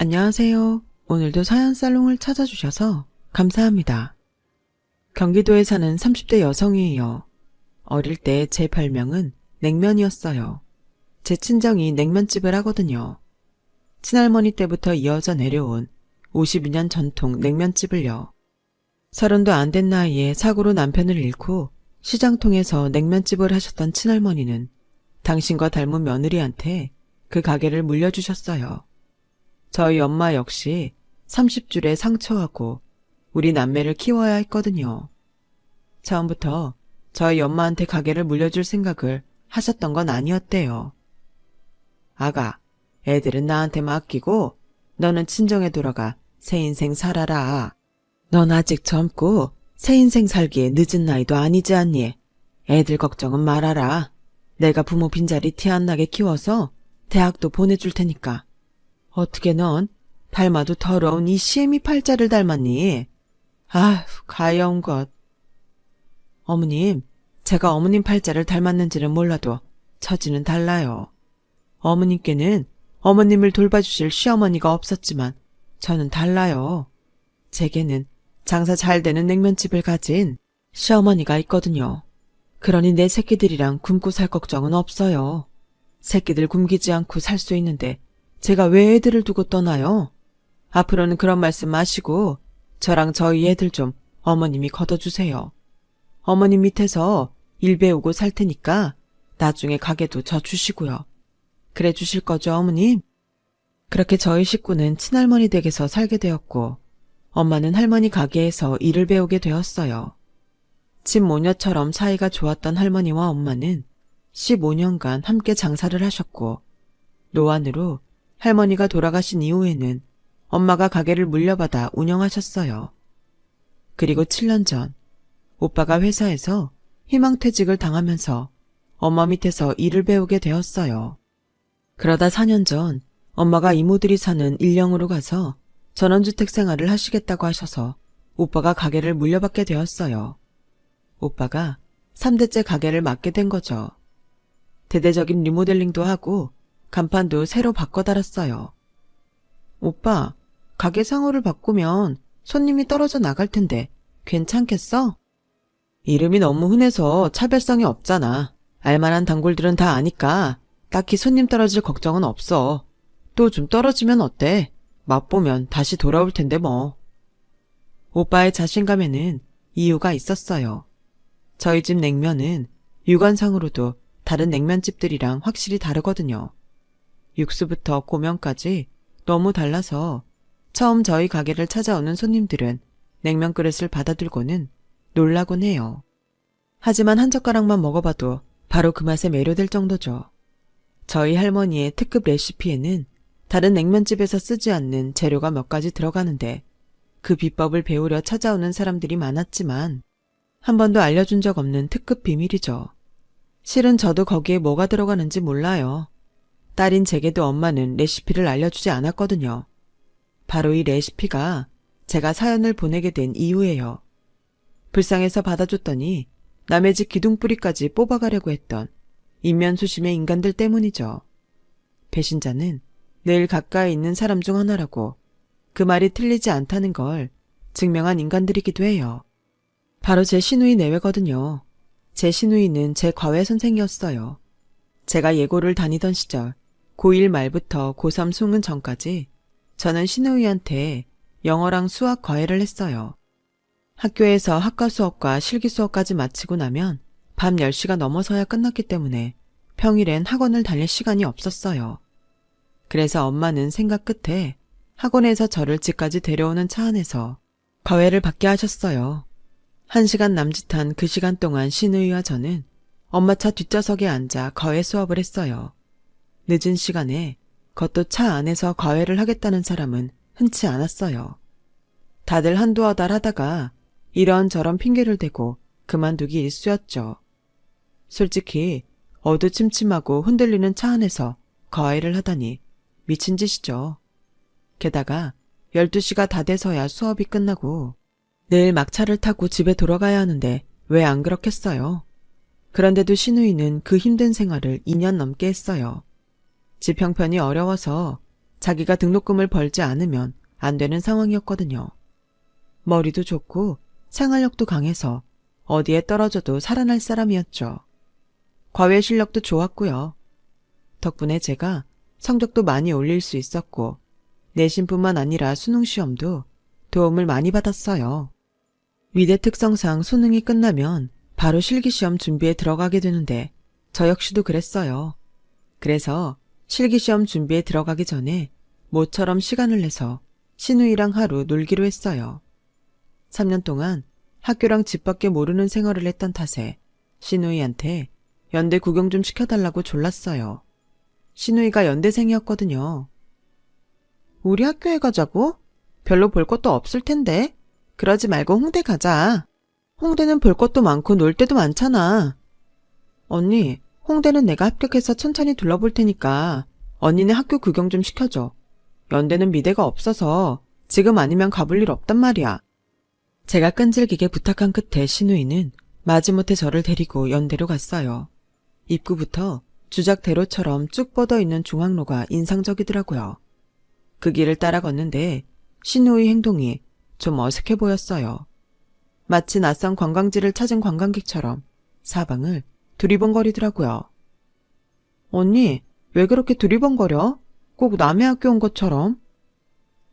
안녕하세요. 오늘도 사연살롱을 찾아주셔서 감사합니다. 경기도에 사는 30대 여성이에요. 어릴 때 제 별명은 냉면이었어요. 제 친정이 냉면집을 하거든요. 친할머니 때부터 이어져 내려온 52년 전통 냉면집을요. 30도 안 된 나이에 사고로 남편을 잃고 시장통에서 냉면집을 하셨던 친할머니는 당신과 닮은 며느리한테 그 가게를 물려주셨어요. 저희 엄마 역시 30줄에 상처하고 우리 남매를 키워야 했거든요. 처음부터 저희 엄마한테 가게를 물려줄 생각을 하셨던 건 아니었대요. 아가, 애들은 나한테 맡기고 너는 친정에 돌아가 새 인생 살아라. 넌 아직 젊고 새 인생 살기에 늦은 나이도 아니지 않니? 애들 걱정은 말아라. 내가 부모 빈자리 티 안 나게 키워서 대학도 보내줄 테니까. 어떻게 넌 닮아도 더러운 이 시애미 팔자를 닮았니? 아휴, 가여운 것. 어머님, 제가 어머님 팔자를 닮았는지는 몰라도 처지는 달라요. 어머님께는 어머님을 돌봐주실 시어머니가 없었지만 저는 달라요. 제게는 장사 잘 되는 냉면집을 가진 시어머니가 있거든요. 그러니 내 새끼들이랑 굶고 살 걱정은 없어요. 새끼들 굶기지 않고 살 수 있는데 제가 왜 애들을 두고 떠나요? 앞으로는 그런 말씀 마시고 저랑 저희 애들 좀 어머님이 걷어주세요. 어머님 밑에서 일 배우고 살 테니까 나중에 가게도 저 주시고요. 그래 주실 거죠, 어머님? 그렇게 저희 식구는 친할머니 댁에서 살게 되었고 엄마는 할머니 가게에서 일을 배우게 되었어요. 친모녀처럼 사이가 좋았던 할머니와 엄마는 15년간 함께 장사를 하셨고 노안으로 할머니가 돌아가신 이후에는 엄마가 가게를 물려받아 운영하셨어요. 그리고 7년 전 오빠가 회사에서 희망퇴직을 당하면서 엄마 밑에서 일을 배우게 되었어요. 그러다 4년 전 엄마가 이모들이 사는 일령으로 가서 전원주택 생활을 하시겠다고 하셔서 오빠가 가게를 물려받게 되었어요. 오빠가 3대째 가게를 맡게 된 거죠. 대대적인 리모델링도 하고 간판도 새로 바꿔 달았어요. 오빠, 가게 상호를 바꾸면 손님이 떨어져 나갈 텐데 괜찮겠어? 이름이 너무 흔해서 차별성이 없잖아. 알만한 단골들은 다 아니까 딱히 손님 떨어질 걱정은 없어. 또 좀 떨어지면 어때? 맛보면 다시 돌아올 텐데 뭐. 오빠의 자신감에는 이유가 있었어요. 저희 집 냉면은 육안상으로도 다른 냉면집들이랑 확실히 다르거든요. 육수부터 고명까지 너무 달라서 처음 저희 가게를 찾아오는 손님들은 냉면 그릇을 받아들고는 놀라곤 해요. 하지만 한 젓가락만 먹어봐도 바로 그 맛에 매료될 정도죠. 저희 할머니의 특급 레시피에는 다른 냉면집에서 쓰지 않는 재료가 몇 가지 들어가는데 그 비법을 배우려 찾아오는 사람들이 많았지만 한 번도 알려준 적 없는 특급 비밀이죠. 실은 저도 거기에 뭐가 들어가는지 몰라요. 딸인 제게도 엄마는 레시피를 알려주지 않았거든요. 바로 이 레시피가 제가 사연을 보내게 된 이유예요. 불쌍해서 받아줬더니 남의 집 기둥뿌리까지 뽑아가려고 했던 인면수심의 인간들 때문이죠. 배신자는 늘 가까이 있는 사람 중 하나라고 그 말이 틀리지 않다는 걸 증명한 인간들이기도 해요. 바로 제 시누이 내외거든요. 제 시누이는 제 과외 선생이었어요. 제가 예고를 다니던 시절 고1 말부터 고3 수능 전까지 저는 시누이한테 영어랑 수학 과외를 했어요. 학교에서 학과 수업과 실기 수업까지 마치고 나면 밤 10시가 넘어서야 끝났기 때문에 평일엔 학원을 다닐 시간이 없었어요. 그래서 엄마는 생각 끝에 학원에서 저를 집까지 데려오는 차 안에서 과외를 받게 하셨어요. 1시간 남짓한 그 시간 동안 시누이와 저는 엄마 차 뒷좌석에 앉아 과외 수업을 했어요. 늦은 시간에 그것도 차 안에서 과외를 하겠다는 사람은 흔치 않았어요. 다들 한두 어달 하다가 이런저런 핑계를 대고 그만두기 일쑤였죠. 솔직히 어두침침하고 흔들리는 차 안에서 과외를 하다니 미친 짓이죠. 게다가 12시가 다 돼서야 수업이 끝나고 내일 막차를 타고 집에 돌아가야 하는데 왜 안 그렇겠어요? 그런데도 시누이는 그 힘든 생활을 2년 넘게 했어요. 집 형편이 어려워서 자기가 등록금을 벌지 않으면 안 되는 상황이었거든요. 머리도 좋고 생활력도 강해서 어디에 떨어져도 살아날 사람이었죠. 과외 실력도 좋았고요. 덕분에 제가 성적도 많이 올릴 수 있었고 내신뿐만 아니라 수능 시험도 도움을 많이 받았어요. 위대 특성상 수능이 끝나면 바로 실기시험 준비에 들어가게 되는데 저 역시도 그랬어요. 그래서 실기시험 준비에 들어가기 전에 모처럼 시간을 내서 신우이랑 하루 놀기로 했어요. 3년 동안 학교랑 집 밖에 모르는 생활을 했던 탓에 신우이한테 연대 구경 좀 시켜달라고 졸랐어요. 신우이가 연대생이었거든요. 우리 학교에 가자고? 별로 볼 것도 없을 텐데. 그러지 말고 홍대 가자. 홍대는 볼 것도 많고 놀 데도 많잖아. 언니, 홍대는 내가 합격해서 천천히 둘러볼 테니까 언니네 학교 구경 좀 시켜줘. 연대는 미대가 없어서 지금 아니면 가볼 일 없단 말이야. 제가 끈질기게 부탁한 끝에 신우이는 마지못해 저를 데리고 연대로 갔어요. 입구부터 주작대로처럼 쭉 뻗어있는 중앙로가 인상적이더라고요. 그 길을 따라 걷는데 신우의 행동이 좀 어색해 보였어요. 마치 낯선 관광지를 찾은 관광객처럼 사방을 두리번거리더라고요. 언니, 왜 그렇게 두리번거려? 꼭 남의 학교 온 것처럼?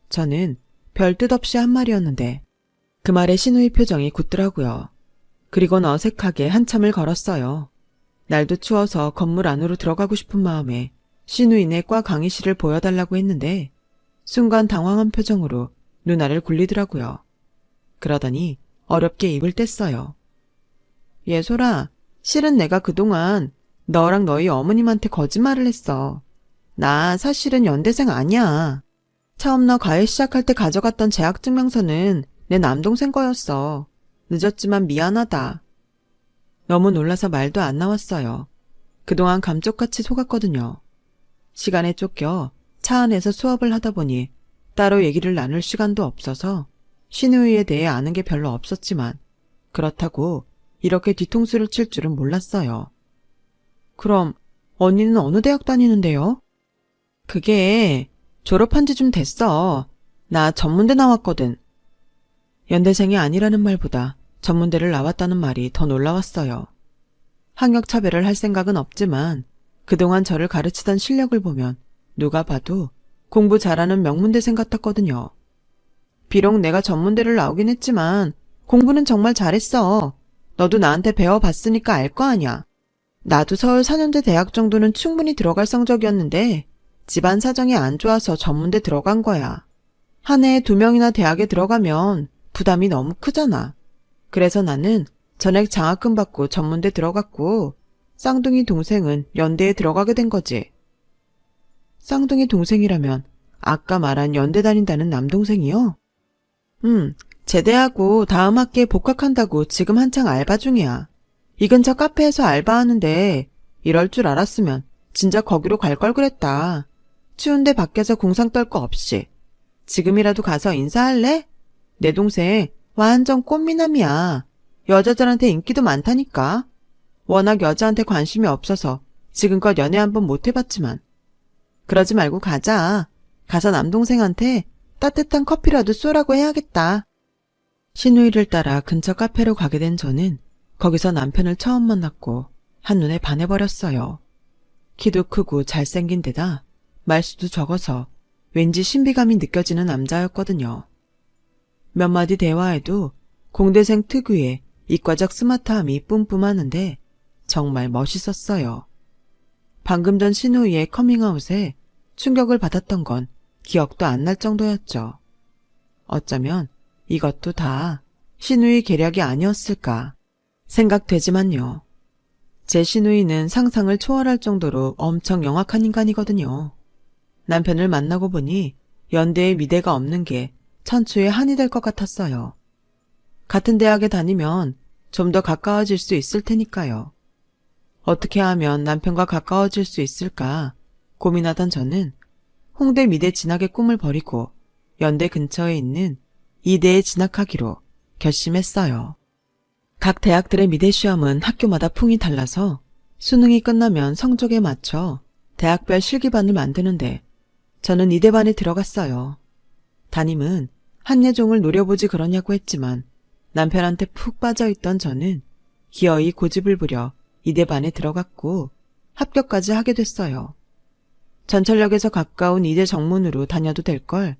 저는 별 뜻 없이 한 말이었는데 그 말에 신우의 표정이 굳더라고요. 그리고는 어색하게 한참을 걸었어요. 날도 추워서 건물 안으로 들어가고 싶은 마음에 신우이네 과 강의실을 보여달라고 했는데 순간 당황한 표정으로 누나를 굴리더라고요. 그러더니 어렵게 입을 뗐어요. 예솔아, 실은 내가 그동안 너랑 너희 어머님한테 거짓말을 했어. 나 사실은 연대생 아니야. 처음 너 과외 시작할 때 가져갔던 재학증명서는 내 남동생 거였어. 늦었지만 미안하다. 너무 놀라서 말도 안 나왔어요. 그동안 감쪽같이 속았거든요. 시간에 쫓겨 차 안에서 수업을 하다 보니 따로 얘기를 나눌 시간도 없어서 신우이에 대해 아는 게 별로 없었지만 그렇다고 이렇게 뒤통수를 칠 줄은 몰랐어요. 그럼 언니는 어느 대학 다니는데요? 그게 졸업한 지 좀 됐어. 나 전문대 나왔거든. 연대생이 아니라는 말보다 전문대를 나왔다는 말이 더 놀라웠어요. 학력차별을 할 생각은 없지만 그동안 저를 가르치던 실력을 보면 누가 봐도 공부 잘하는 명문대생 같았거든요. 비록 내가 전문대를 나오긴 했지만 공부는 정말 잘했어. 너도 나한테 배워봤으니까 알 거 아냐. 나도 서울 4년제 대학 정도는 충분히 들어갈 성적이었는데 집안 사정이 안 좋아서 전문대 들어간 거야. 한 해에 2명이나 대학에 들어가면 부담이 너무 크잖아. 그래서 나는 전액 장학금 받고 전문대 들어갔고 쌍둥이 동생은 연대에 들어가게 된 거지. 쌍둥이 동생이라면 아까 말한 연대 다닌다는 남동생이요? 제대하고 다음 학기에 복학한다고 지금 한창 알바 중이야. 이 근처 카페에서 알바하는데 이럴 줄 알았으면 진짜 거기로 갈 걸 그랬다. 추운데 밖에서 궁상 떨 거 없이. 지금이라도 가서 인사할래? 내 동생 완전 꽃미남이야. 여자들한테 인기도 많다니까. 워낙 여자한테 관심이 없어서 지금껏 연애 한 번 못 해봤지만. 그러지 말고 가자. 가서 남동생한테 따뜻한 커피라도 쏘라고 해야겠다. 신우이를 따라 근처 카페로 가게 된 저는 거기서 남편을 처음 만났고 한눈에 반해버렸어요. 키도 크고 잘생긴 데다 말수도 적어서 왠지 신비감이 느껴지는 남자였거든요. 몇 마디 대화에도 공대생 특유의 이과적 스마트함이 뿜뿜하는데 정말 멋있었어요. 방금 전 신우이의 커밍아웃에 충격을 받았던 건 기억도 안 날 정도였죠. 어쩌면 이것도 다 신우이 계략이 아니었을까 생각되지만요. 제 신우이는 상상을 초월할 정도로 엄청 영악한 인간이거든요. 남편을 만나고 보니 연대에 미대가 없는 게 천추의 한이 될 것 같았어요. 같은 대학에 다니면 좀 더 가까워질 수 있을 테니까요. 어떻게 하면 남편과 가까워질 수 있을까 고민하던 저는 홍대 미대 진학의 꿈을 버리고 연대 근처에 있는 이대에 진학하기로 결심했어요. 각 대학들의 미대 시험은 학교마다 풍이 달라서 수능이 끝나면 성적에 맞춰 대학별 실기반을 만드는데 저는 이대반에 들어갔어요. 담임은 한예종을 노려보지 그러냐고 했지만 남편한테 푹 빠져있던 저는 기어이 고집을 부려 이대반에 들어갔고 합격까지 하게 됐어요. 전철역에서 가까운 이대 정문으로 다녀도 될 걸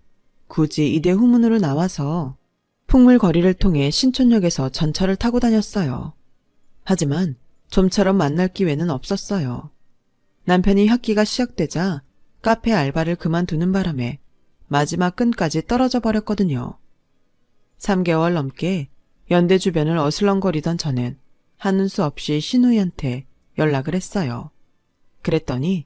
굳이 이대 후문으로 나와서 풍물거리를 통해 신촌역에서 전철을 타고 다녔어요. 하지만 좀처럼 만날 기회는 없었어요. 남편이 학기가 시작되자 카페 알바를 그만두는 바람에 마지막 끈까지 떨어져 버렸거든요. 3개월 넘게 연대 주변을 어슬렁거리던 저는 하는 수 없이 신우이한테 연락을 했어요. 그랬더니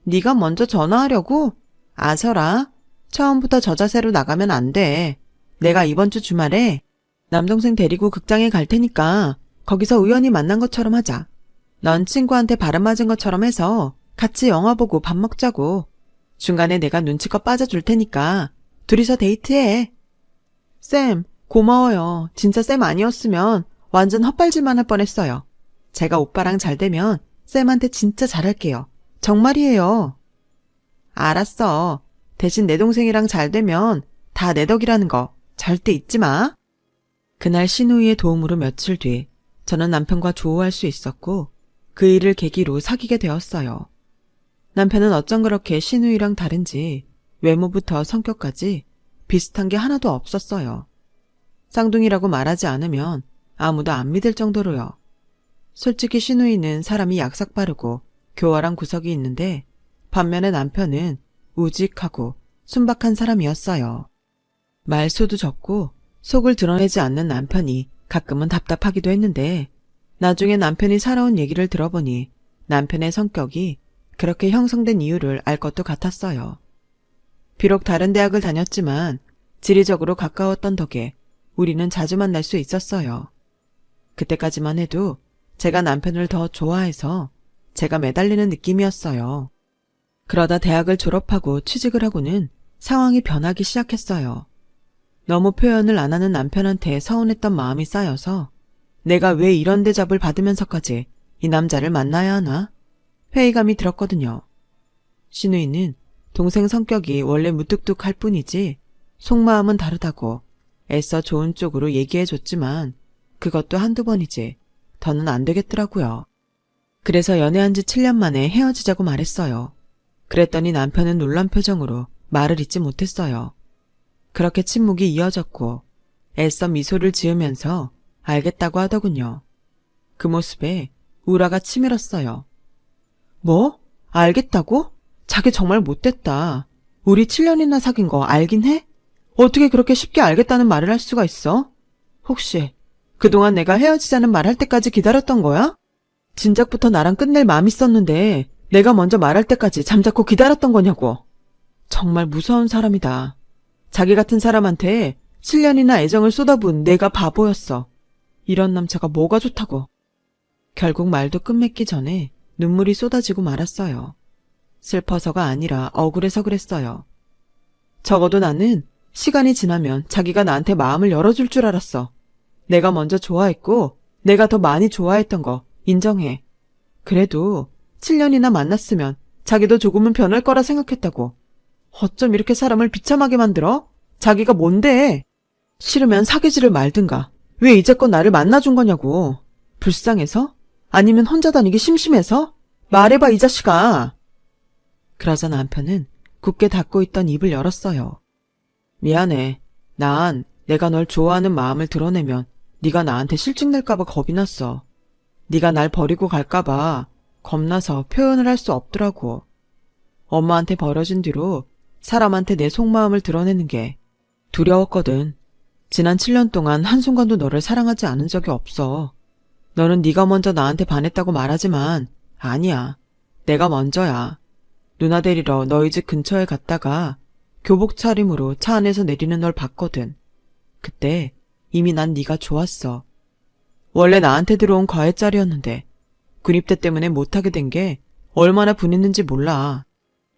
네가 먼저 전화하려고? 아서라. 처음부터 저 자세로 나가면 안 돼. 내가 이번 주 주말에 남동생 데리고 극장에 갈 테니까 거기서 우연히 만난 것처럼 하자. 넌 친구한테 바람 맞은 것처럼 해서 같이 영화 보고 밥 먹자고. 중간에 내가 눈치껏 빠져줄 테니까 둘이서 데이트해. 쌤, 고마워요. 진짜 쌤 아니었으면 완전 헛발질만 할 뻔했어요. 제가 오빠랑 잘 되면 쌤한테 진짜 잘할게요. 정말이에요. 알았어. 대신 내 동생이랑 잘 되면 다 내 덕이라는 거 절대 잊지 마. 그날 신우이의 도움으로 며칠 뒤 저는 남편과 조우할 수 있었고 그 일을 계기로 사귀게 되었어요. 남편은 어쩜 그렇게 신우이랑 다른지 외모부터 성격까지 비슷한 게 하나도 없었어요. 쌍둥이라고 말하지 않으면 아무도 안 믿을 정도로요. 솔직히 신우이는 사람이 약삭빠르고 교활한 구석이 있는데 반면에 남편은 우직하고 순박한 사람이었어요. 말수도 적고 속을 드러내지 않는 남편이 가끔은 답답하기도 했는데 나중에 남편이 살아온 얘기를 들어보니 남편의 성격이 그렇게 형성된 이유를 알 것도 같았어요. 비록 다른 대학을 다녔지만 지리적으로 가까웠던 덕에 우리는 자주 만날 수 있었어요. 그때까지만 해도 제가 남편을 더 좋아해서 제가 매달리는 느낌이었어요. 그러다 대학을 졸업하고 취직을 하고는 상황이 변하기 시작했어요. 너무 표현을 안 하는 남편한테 서운했던 마음이 쌓여서 내가 왜 이런 대접을 받으면서까지 이 남자를 만나야 하나? 회의감이 들었거든요. 신우이는 동생 성격이 원래 무뚝뚝할 뿐이지 속마음은 다르다고 애써 좋은 쪽으로 얘기해줬지만 그것도 한두 번이지 더는 안 되겠더라고요. 그래서 연애한 지 7년 만에 헤어지자고 말했어요. 그랬더니 남편은 놀란 표정으로 말을 잇지 못했어요. 그렇게 침묵이 이어졌고 애써 미소를 지으면서 알겠다고 하더군요. 그 모습에 우라가 치밀었어요. 뭐? 알겠다고? 자기 정말 못됐다. 우리 7년이나 사귄 거 알긴 해? 어떻게 그렇게 쉽게 알겠다는 말을 할 수가 있어? 혹시 그동안 내가 헤어지자는 말 할 때까지 기다렸던 거야? 진작부터 나랑 끝낼 마음 있었는데 내가 먼저 말할 때까지 잠자코 기다렸던 거냐고. 정말 무서운 사람이다. 자기 같은 사람한테 7년이나 애정을 쏟아부은 내가 바보였어. 이런 남자가 뭐가 좋다고. 결국 말도 끝맺기 전에 눈물이 쏟아지고 말았어요. 슬퍼서가 아니라 억울해서 그랬어요. 적어도 나는 시간이 지나면 자기가 나한테 마음을 열어줄 줄 알았어. 내가 먼저 좋아했고 내가 더 많이 좋아했던 거 인정해. 그래도 7년이나 만났으면 자기도 조금은 변할 거라 생각했다고. 어쩜 이렇게 사람을 비참하게 만들어? 자기가 뭔데? 싫으면 사귀지를 말든가. 왜 이제껏 나를 만나준 거냐고. 불쌍해서? 아니면 혼자 다니기 심심해서? 말해봐 이 자식아. 그러자 남편은 굳게 닫고 있던 입을 열었어요. 미안해. 난 내가 널 좋아하는 마음을 드러내면 네가 나한테 실증낼까봐 겁이 났어. 네가 날 버리고 갈까봐 겁나서 표현을 할 수 없더라고. 엄마한테 버려진 뒤로 사람한테 내 속마음을 드러내는 게 두려웠거든. 지난 7년 동안 한순간도 너를 사랑하지 않은 적이 없어. 너는 네가 먼저 나한테 반했다고 말하지만 아니야. 내가 먼저야. 누나 데리러 너희 집 근처에 갔다가 교복 차림으로 차 안에서 내리는 널 봤거든. 그때 이미 난 네가 좋았어. 원래 나한테 들어온 과외짤이었는데 군입대 때문에 못하게 된 게 얼마나 분했는지 몰라.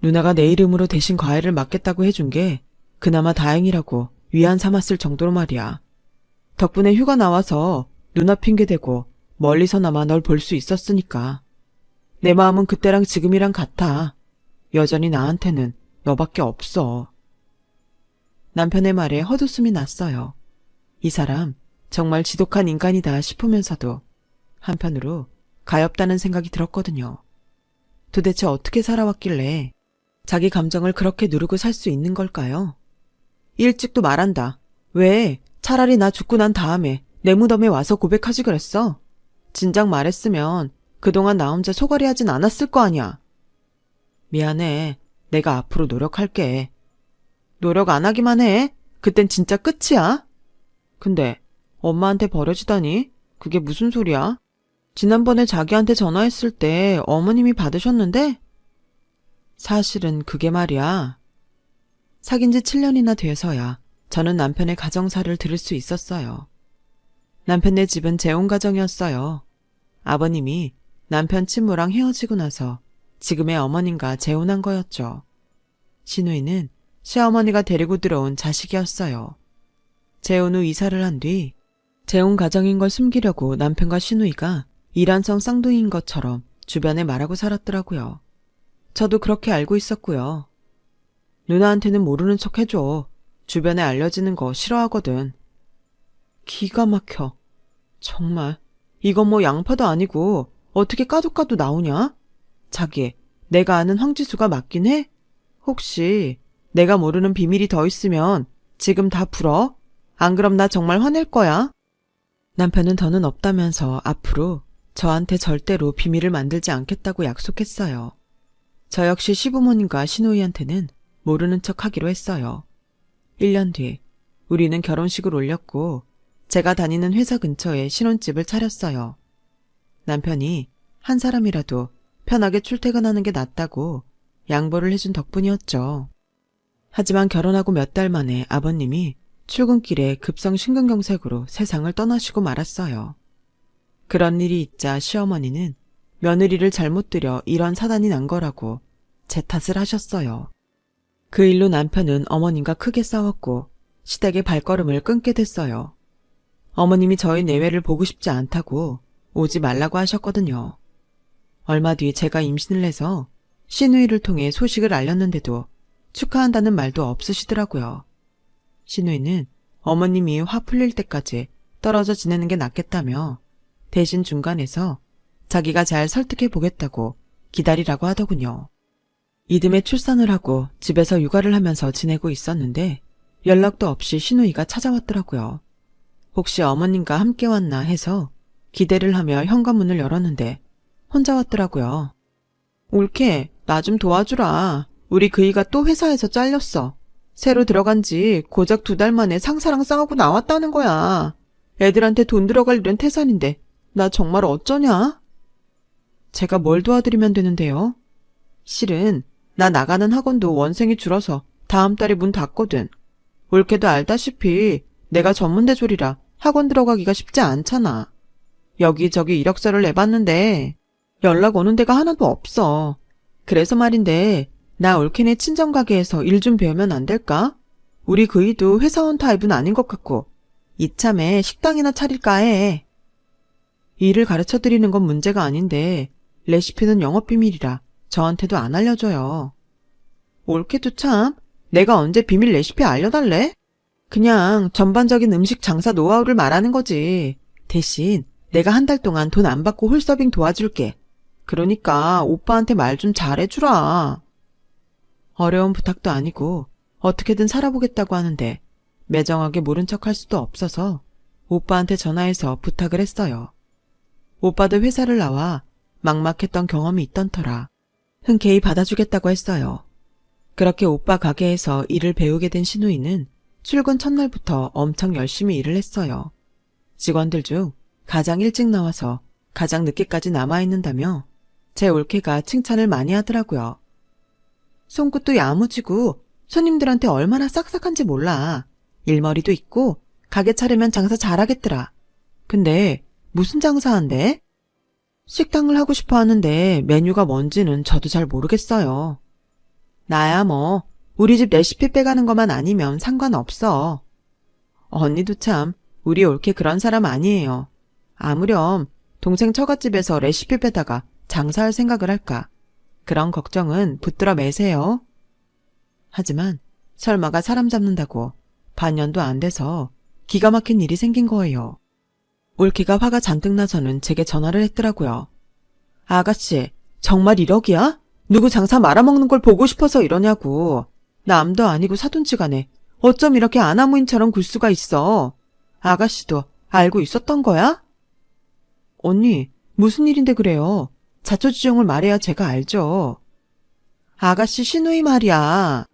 누나가 내 이름으로 대신 과외를 맡겠다고 해준 게 그나마 다행이라고 위안 삼았을 정도로 말이야. 덕분에 휴가 나와서 누나 핑계대고 멀리서나마 널 볼 수 있었으니까. 내 마음은 그때랑 지금이랑 같아. 여전히 나한테는 너밖에 없어. 남편의 말에 헛웃음이 났어요. 이 사람 정말 지독한 인간이다 싶으면서도 한편으로 가엾다는 생각이 들었거든요. 도대체 어떻게 살아왔길래 자기 감정을 그렇게 누르고 살 수 있는 걸까요? 일찍도 말한다. 왜 차라리 나 죽고 난 다음에 내 무덤에 와서 고백하지 그랬어? 진작 말했으면 그동안 나 혼자 소갈이 하진 않았을 거 아니야. 미안해. 내가 앞으로 노력할게. 노력 안 하기만 해. 그땐 진짜 끝이야. 근데 엄마한테 버려지다니? 그게 무슨 소리야? 지난번에 자기한테 전화했을 때 어머님이 받으셨는데? 사실은 그게 말이야. 사귄 지 7년이나 돼서야 저는 남편의 가정사를 들을 수 있었어요. 남편네 집은 재혼 가정이었어요. 아버님이 남편 친모랑 헤어지고 나서 지금의 어머님과 재혼한 거였죠. 신우이는 시어머니가 데리고 들어온 자식이었어요. 재혼 후 이사를 한 뒤 재혼 가정인 걸 숨기려고 남편과 신우이가 일란성 쌍둥이인 것처럼 주변에 말하고 살았더라고요. 저도 그렇게 알고 있었고요. 누나한테는 모르는 척 해줘. 주변에 알려지는 거 싫어하거든. 기가 막혀. 정말 이건 뭐 양파도 아니고 어떻게 까도 나오냐? 자기, 내가 아는 황지수가 맞긴 해? 혹시 내가 모르는 비밀이 더 있으면 지금 다 풀어? 안 그럼 나 정말 화낼 거야. 남편은 더는 없다면서 앞으로 저한테 절대로 비밀을 만들지 않겠다고 약속했어요. 저 역시 시부모님과 신우이한테는 모르는 척 하기로 했어요. 1년 뒤 우리는 결혼식을 올렸고 제가 다니는 회사 근처에 신혼집을 차렸어요. 남편이 한 사람이라도 편하게 출퇴근하는 게 낫다고 양보를 해준 덕분이었죠. 하지만 결혼하고 몇 달 만에 아버님이 출근길에 급성 심근경색으로 세상을 떠나시고 말았어요. 그런 일이 있자 시어머니는 며느리를 잘못 들여 이런 사단이 난 거라고 제 탓을 하셨어요. 그 일로 남편은 어머님과 크게 싸웠고 시댁의 발걸음을 끊게 됐어요. 어머님이 저희 내외를 보고 싶지 않다고 오지 말라고 하셨거든요. 얼마 뒤 제가 임신을 해서 시누이를 통해 소식을 알렸는데도 축하한다는 말도 없으시더라고요. 시누이는 어머님이 화 풀릴 때까지 떨어져 지내는 게 낫겠다며 대신 중간에서 자기가 잘 설득해 보겠다고 기다리라고 하더군요. 이듬해 출산을 하고 집에서 육아를 하면서 지내고 있었는데 연락도 없이 시누이가 찾아왔더라고요. 혹시 어머님과 함께 왔나 해서 기대를 하며 현관문을 열었는데 혼자 왔더라고요. 올케, 나 좀 도와주라. 우리 그이가 또 회사에서 잘렸어. 새로 들어간 지 고작 2달 만에 상사랑 싸우고 나왔다는 거야. 애들한테 돈 들어갈 일은 태산인데 나 정말 어쩌냐? 제가 뭘 도와드리면 되는데요? 실은 나 나가는 학원도 원생이 줄어서 다음 달에 문 닫거든. 올케도 알다시피 내가 전문대졸이라 학원 들어가기가 쉽지 않잖아. 여기저기 이력서를 내봤는데 연락 오는 데가 하나도 없어. 그래서 말인데 나 올케네 친정가게에서 일 좀 배우면 안 될까? 우리 그이도 회사원 타입은 아닌 것 같고 이참에 식당이나 차릴까 해. 일을 가르쳐드리는 건 문제가 아닌데 레시피는 영업비밀이라 저한테도 안 알려줘요. 올케도 참, 내가 언제 비밀 레시피 알려달래? 그냥 전반적인 음식 장사 노하우를 말하는 거지. 대신 내가 한 달 동안 돈 안 받고 홀서빙 도와줄게. 그러니까 오빠한테 말 좀 잘해주라. 어려운 부탁도 아니고 어떻게든 살아보겠다고 하는데 매정하게 모른 척할 수도 없어서 오빠한테 전화해서 부탁을 했어요. 오빠도 회사를 나와 막막했던 경험이 있던 터라 흔쾌히 받아주겠다고 했어요. 그렇게 오빠 가게에서 일을 배우게 된 신우이는 출근 첫날부터 엄청 열심히 일을 했어요. 직원들 중 가장 일찍 나와서 가장 늦게까지 남아있는다며 제 올케가 칭찬을 많이 하더라고요. 손끝도 야무지고 손님들한테 얼마나 싹싹한지 몰라. 일머리도 있고 가게 차리면 장사 잘하겠더라. 근데 무슨 장사한대? 식당을 하고 싶어 하는데 메뉴가 뭔지는 저도 잘 모르겠어요. 나야 뭐 우리 집 레시피 빼가는 것만 아니면 상관없어. 언니도 참 우리 올케 그런 사람 아니에요. 아무렴 동생 처갓집에서 레시피 빼다가 장사할 생각을 할까. 그런 걱정은 붙들어 매세요. 하지만 설마가 사람 잡는다고 반년도 안 돼서 기가 막힌 일이 생긴 거예요. 올케가 화가 잔뜩 나서는 제게 전화를 했더라고요. 아가씨, 정말 1억이야? 누구 장사 말아먹는 걸 보고 싶어서 이러냐고. 남도 아니고 사돈지간에 어쩜 이렇게 아나무인처럼 굴 수가 있어. 아가씨도 알고 있었던 거야? 언니, 무슨 일인데 그래요? 자초지종을 말해야 제가 알죠. 아가씨 시누이 말이야.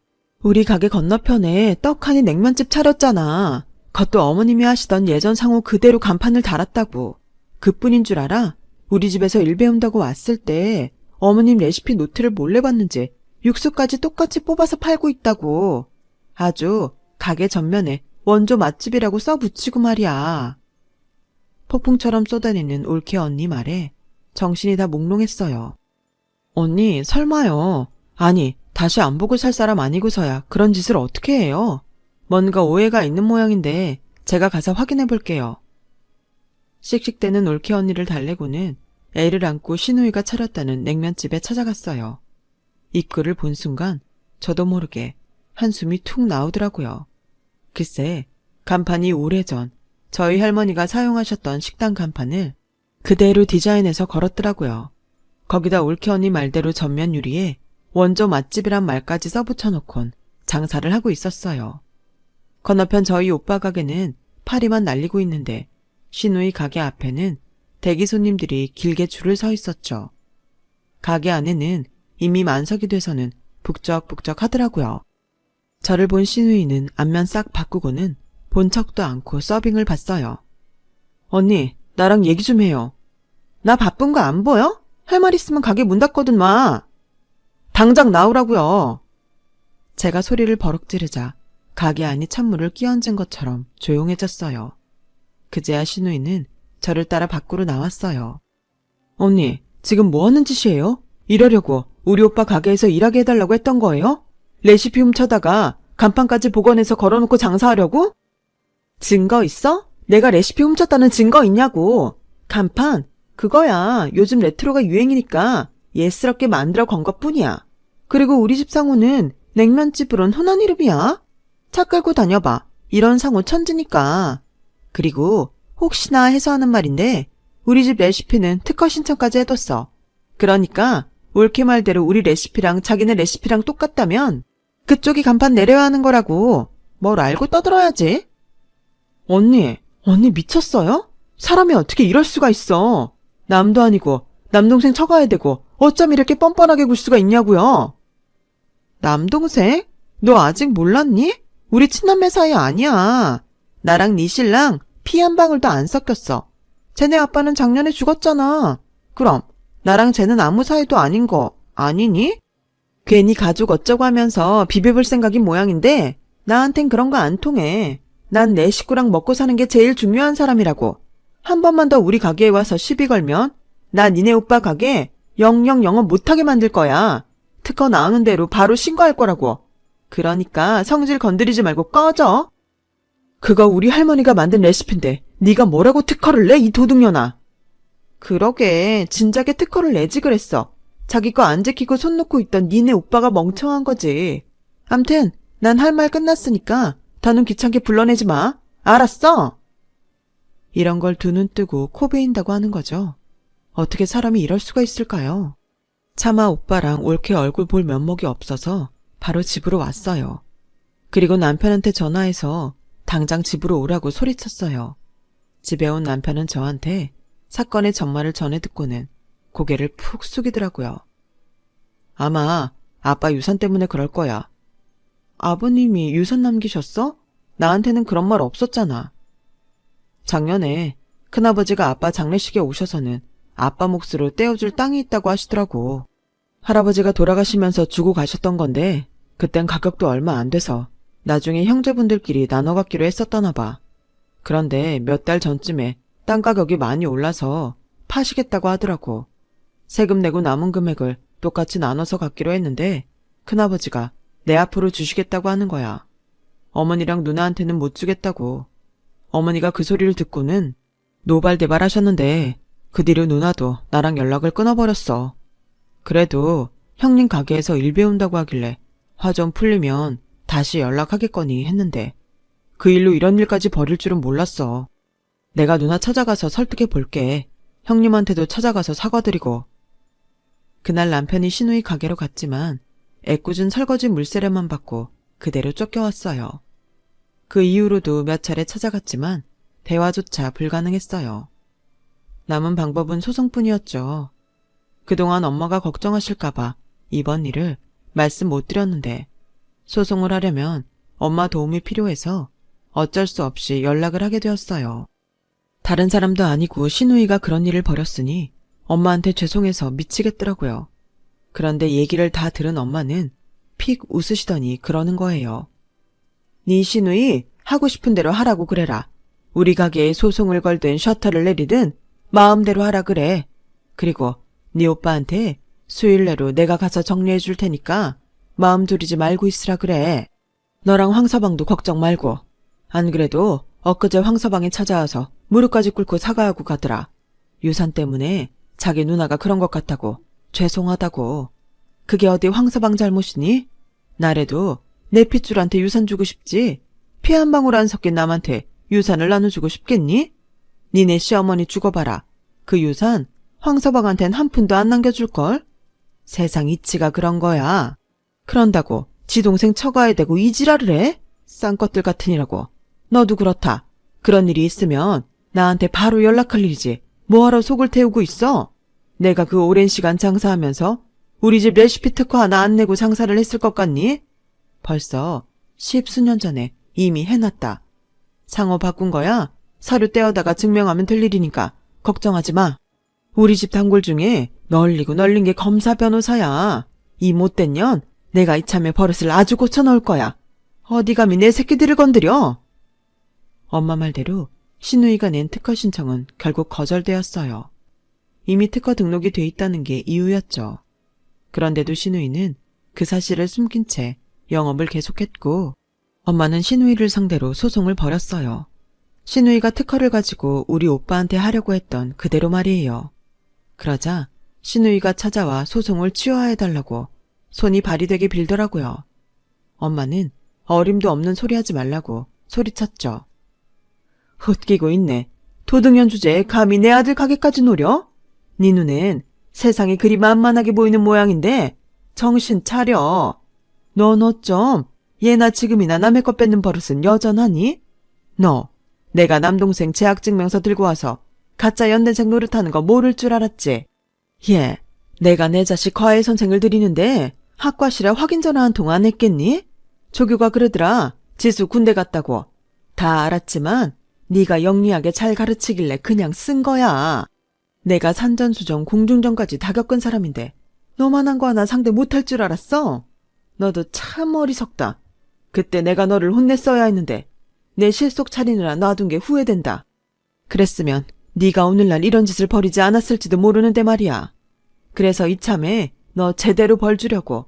우리 가게 건너편에 떡하니 냉면집 차렸잖아. 그것도 어머님이 하시던 예전 상호 그대로 간판을 달았다고. 그뿐인 줄 알아? 우리 집에서 일 배운다고 왔을 때 어머님 레시피 노트를 몰래 봤는지 육수까지 똑같이 뽑아서 팔고 있다고. 아주 가게 전면에 원조 맛집이라고 써붙이고 말이야. 폭풍처럼 쏟아내는 올케 언니 말에 정신이 다 몽롱했어요. 언니, 설마요. 아니, 다시 안 보고 살 사람 아니고서야 그런 짓을 어떻게 해요? 뭔가 오해가 있는 모양인데 제가 가서 확인해 볼게요. 씩씩대는 올케 언니를 달래고는 애를 안고 시누이가 차렸다는 냉면집에 찾아갔어요. 입구를 본 순간 저도 모르게 한숨이 툭 나오더라고요. 글쎄, 간판이 오래전 저희 할머니가 사용하셨던 식당 간판을 그대로 디자인해서 걸었더라고요. 거기다 올케 언니 말대로 전면 유리에 원조 맛집이란 말까지 써붙여놓곤 장사를 하고 있었어요. 건너편 저희 오빠 가게는 파리만 날리고 있는데 시누이 가게 앞에는 대기 손님들이 길게 줄을 서 있었죠. 가게 안에는 이미 만석이 돼서는 북적북적 하더라고요. 저를 본 시누이는 안면 싹 바꾸고는 본 척도 않고 서빙을 봤어요. 언니, 나랑 얘기 좀 해요. 나 바쁜 거 안 보여? 할 말 있으면 가게 문 닫거든 마. 당장 나오라고요. 제가 소리를 버럭 지르자 가게 안이 찬물을 끼얹은 것처럼 조용해졌어요. 그제야 시누이는 저를 따라 밖으로 나왔어요. 언니, 지금 뭐 하는 짓이에요? 이러려고 우리 오빠 가게에서 일하게 해달라고 했던 거예요? 레시피 훔쳐다가 간판까지 복원해서 걸어놓고 장사하려고? 증거 있어? 내가 레시피 훔쳤다는 증거 있냐고. 간판? 그거야. 요즘 레트로가 유행이니까 예스럽게 만들어 건 것뿐이야. 그리고 우리 집 상호는 냉면집으론 흔한 이름이야. 차 끌고 다녀봐. 이런 상호 천지니까. 그리고 혹시나 해서 하는 말인데 우리 집 레시피는 특허 신청까지 해뒀어. 그러니까 올케 말대로 우리 레시피랑 자기네 레시피랑 똑같다면 그쪽이 간판 내려야 하는 거라고. 뭘 알고 떠들어야지. 언니 미쳤어요? 사람이 어떻게 이럴 수가 있어. 남도 아니고 남동생 처가야 되고 어쩜 이렇게 뻔뻔하게 굴 수가 있냐고요. 남동생? 너 아직 몰랐니? 우리 친남매 사이 아니야. 나랑 네 신랑 피 한 방울도 안 섞였어. 쟤네 아빠는 작년에 죽었잖아. 그럼 나랑 쟤는 아무 사이도 아닌 거 아니니? 괜히 가족 어쩌고 하면서 비벼볼 생각인 모양인데 나한텐 그런 거 안 통해. 난 내 식구랑 먹고 사는 게 제일 중요한 사람이라고. 한 번만 더 우리 가게에 와서 시비 걸면 나 니네 오빠 가게 영영 영업 못하게 만들 거야. 특허 나오는 대로 바로 신고할 거라고. 그러니까 성질 건드리지 말고 꺼져. 그거 우리 할머니가 만든 레시피인데 네가 뭐라고 특허를 내, 이 도둑년아. 그러게 진작에 특허를 내지 그랬어. 자기 거 안 지키고 손 놓고 있던 니네 오빠가 멍청한 거지. 암튼 난 할 말 끝났으니까 더는 귀찮게 불러내지 마. 알았어? 이런 걸 두 눈 뜨고 코 베인다고 하는 거죠. 어떻게 사람이 이럴 수가 있을까요? 차마 오빠랑 올케 얼굴 볼 면목이 없어서 바로 집으로 왔어요. 그리고 남편한테 전화해서 당장 집으로 오라고 소리쳤어요. 집에 온 남편은 저한테 사건의 전말을 전해 듣고는 고개를 푹 숙이더라고요. 아마 아빠 유산 때문에 그럴 거야. 아버님이 유산 남기셨어? 나한테는 그런 말 없었잖아. 작년에 큰아버지가 아빠 장례식에 오셔서는 아빠 몫으로 떼어줄 땅이 있다고 하시더라고. 할아버지가 돌아가시면서 주고 가셨던 건데 그땐 가격도 얼마 안 돼서 나중에 형제분들끼리 나눠 갖기로 했었다나 봐. 그런데 몇 달 전쯤에 땅 가격이 많이 올라서 파시겠다고 하더라고. 세금 내고 남은 금액을 똑같이 나눠서 갖기로 했는데 큰아버지가 내 앞으로 주시겠다고 하는 거야. 어머니랑 누나한테는 못 주겠다고. 어머니가 그 소리를 듣고는 노발대발 하셨는데 그 뒤로 누나도 나랑 연락을 끊어버렸어. 그래도 형님 가게에서 일 배운다고 하길래 화 좀 풀리면 다시 연락하겠거니 했는데 그 일로 이런 일까지 벌일 줄은 몰랐어. 내가 누나 찾아가서 설득해 볼게. 형님한테도 찾아가서 사과드리고. 그날 남편이 시누이 가게로 갔지만 애꿎은 설거지 물세례만 받고 그대로 쫓겨왔어요. 그 이후로도 몇 차례 찾아갔지만 대화조차 불가능했어요. 남은 방법은 소송뿐이었죠. 그동안 엄마가 걱정하실까봐 이번 일을 말씀 못 드렸는데 소송을 하려면 엄마 도움이 필요해서 어쩔 수 없이 연락을 하게 되었어요. 다른 사람도 아니고 시누이가 그런 일을 벌였으니 엄마한테 죄송해서 미치겠더라고요. 그런데 얘기를 다 들은 엄마는 픽 웃으시더니 그러는 거예요. 네 시누이 하고 싶은 대로 하라고 그래라. 우리 가게에 소송을 걸든 셔터를 내리든 마음대로 하라 그래. 그리고 네 오빠한테 수일 내로 내가 가서 정리해 줄 테니까 마음 졸이지 말고 있으라 그래. 너랑 황서방도 걱정 말고. 안 그래도 엊그제 황서방이 찾아와서 무릎까지 꿇고 사과하고 가더라. 유산 때문에 자기 누나가 그런 것 같다고 죄송하다고. 그게 어디 황서방 잘못이니? 나래도 내 핏줄한테 유산 주고 싶지. 피 한 방울 안 섞인 남한테 유산을 나눠주고 싶겠니? 니네 시어머니 죽어봐라. 그 유산 황서방한텐 한 푼도 안 남겨줄걸? 세상 이치가 그런 거야. 그런다고 지 동생 처가에 대고 이 지랄을 해? 쌍것들 같으니라고. 너도 그렇다. 그런 일이 있으면 나한테 바로 연락할 일이지. 뭐하러 속을 태우고 있어? 내가 그 오랜 시간 장사하면서 우리 집 레시피 특허 하나 안 내고 장사를 했을 것 같니? 벌써 10수년 전에 이미 해놨다. 상호 바꾼 거야? 서류 떼어다가 증명하면 될 일이니까 걱정하지 마. 우리 집 단골 중에 널리고 널린 게 검사 변호사야. 이 못된 년 내가 이참에 버릇을 아주 고쳐넣을 거야. 어디 감히 내 새끼들을 건드려? 엄마 말대로 시누이가 낸 특허 신청은 결국 거절되었어요. 이미 특허 등록이 돼 있다는 게 이유였죠. 그런데도 시누이는 그 사실을 숨긴 채 영업을 계속했고 엄마는 시누이를 상대로 소송을 벌였어요. 시누이가 특허를 가지고 우리 오빠한테 하려고 했던 그대로 말이에요. 그러자 시누이가 찾아와 소송을 취하해달라고 손이 발이 되게 빌더라고요. 엄마는 어림도 없는 소리 하지 말라고 소리쳤죠. 헛기고 있네. 도둑년 주제에 감히 내 아들 가게까지 노려? 네 눈엔 세상이 그리 만만하게 보이는 모양인데 정신 차려. 넌 어쩜 예나 지금이나 남의 것 뺏는 버릇은 여전하니? 너 내가 남동생 재학증명서 들고 와서 가짜 연대생 노릇하는 거 모를 줄 알았지? 예, 내가 내 자식 과외 선생을 들이는데 학과실에 확인 전화 한 통 안 했겠니? 조교가 그러더라. 지수 군대 갔다고. 다 알았지만 네가 영리하게 잘 가르치길래 그냥 쓴 거야. 내가 산전수전 공중전까지 다 겪은 사람인데 너만한 거 하나 상대 못할 줄 알았어? 너도 참 어리석다. 그때 내가 너를 혼냈어야 했는데 내 실속 차리느라 놔둔 게 후회된다. 그랬으면 네가 오늘날 이런 짓을 벌이지 않았을지도 모르는데 말이야. 그래서 이참에 너 제대로 벌 주려고.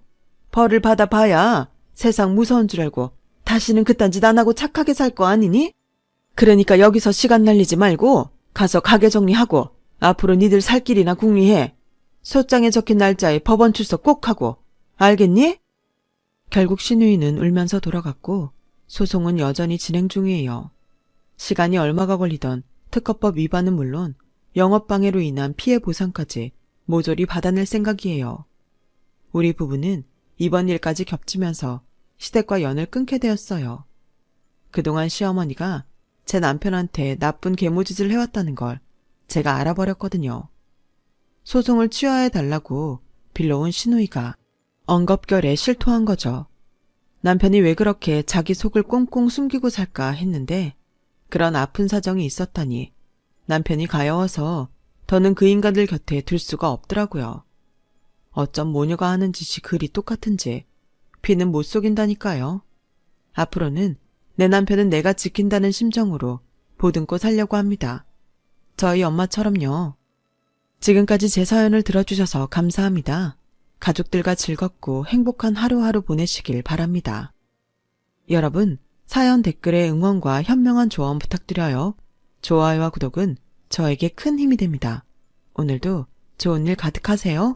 벌을 받아봐야 세상 무서운 줄 알고 다시는 그딴 짓 안 하고 착하게 살 거 아니니? 그러니까 여기서 시간 날리지 말고 가서 가게 정리하고 앞으로 니들 살 길이나 궁리해. 소장에 적힌 날짜에 법원 출석 꼭 하고. 알겠니? 결국 시누이는 울면서 돌아갔고 소송은 여전히 진행 중이에요. 시간이 얼마가 걸리던 특허법 위반은 물론 영업방해로 인한 피해 보상까지 모조리 받아낼 생각이에요. 우리 부부는 이번 일까지 겹치면서 시댁과 연을 끊게 되었어요. 그동안 시어머니가 제 남편한테 나쁜 계모짓을 해왔다는 걸 제가 알아버렸거든요. 소송을 취하해달라고 빌려온 시누이가 엉겁결에 실토한 거죠. 남편이 왜 그렇게 자기 속을 꽁꽁 숨기고 살까 했는데 그런 아픈 사정이 있었다니 남편이 가여워서 더는 그 인간들 곁에 둘 수가 없더라고요. 어쩜 모녀가 하는 짓이 그리 똑같은지 피는 못 속인다니까요. 앞으로는 내 남편은 내가 지킨다는 심정으로 보듬고 살려고 합니다. 저희 엄마처럼요. 지금까지 제 사연을 들어주셔서 감사합니다. 가족들과 즐겁고 행복한 하루하루 보내시길 바랍니다. 여러분, 사연 댓글에 응원과 현명한 조언 부탁드려요. 좋아요와 구독은 저에게 큰 힘이 됩니다. 오늘도 좋은 일 가득하세요.